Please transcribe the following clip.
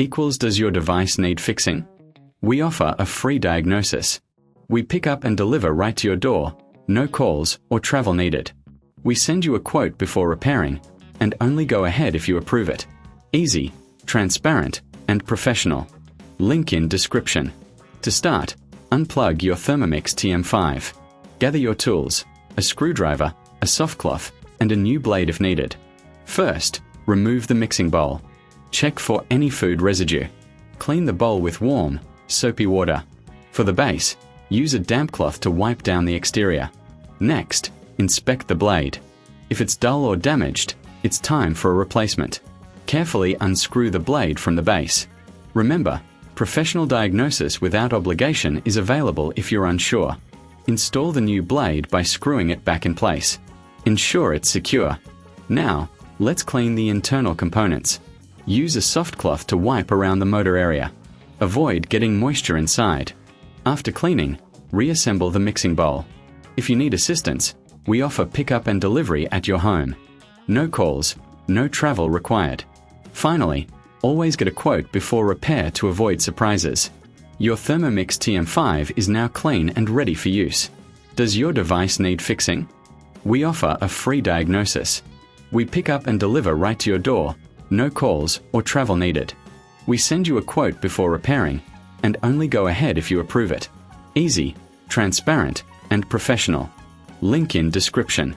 equals does your device need fixing? We offer a free diagnosis. We pick up and deliver right to your door, no calls or travel needed. We send you a quote before repairing, and only go ahead if you approve it. Easy, transparent, and professional. Link in description. To start, unplug your Thermomix TM5. Gather your tools, a screwdriver, a soft cloth, and a new blade if needed. First, remove the mixing bowl. Check for any food residue. Clean the bowl with warm, soapy water. For the base, use a damp cloth to wipe down the exterior. Next, inspect the blade. If it's dull or damaged, it's time for a replacement. Carefully unscrew the blade from the base. Remember, professional diagnosis without obligation is available if you're unsure. Install the new blade by screwing it back in place. Ensure it's secure. Now, let's clean the internal components. Use a soft cloth to wipe around the motor area. Avoid getting moisture inside. After cleaning, reassemble the mixing bowl. If you need assistance, we offer pickup and delivery at your home. No calls, no travel required. Finally, always get a quote before repair to avoid surprises. Your Thermomix TM5 is now clean and ready for use. Does your device need fixing? We offer a free diagnosis. We pick up and deliver right to your door, no calls or travel needed. We send you a quote before repairing, and only go ahead if you approve it. Easy, transparent, and professional. Link in description.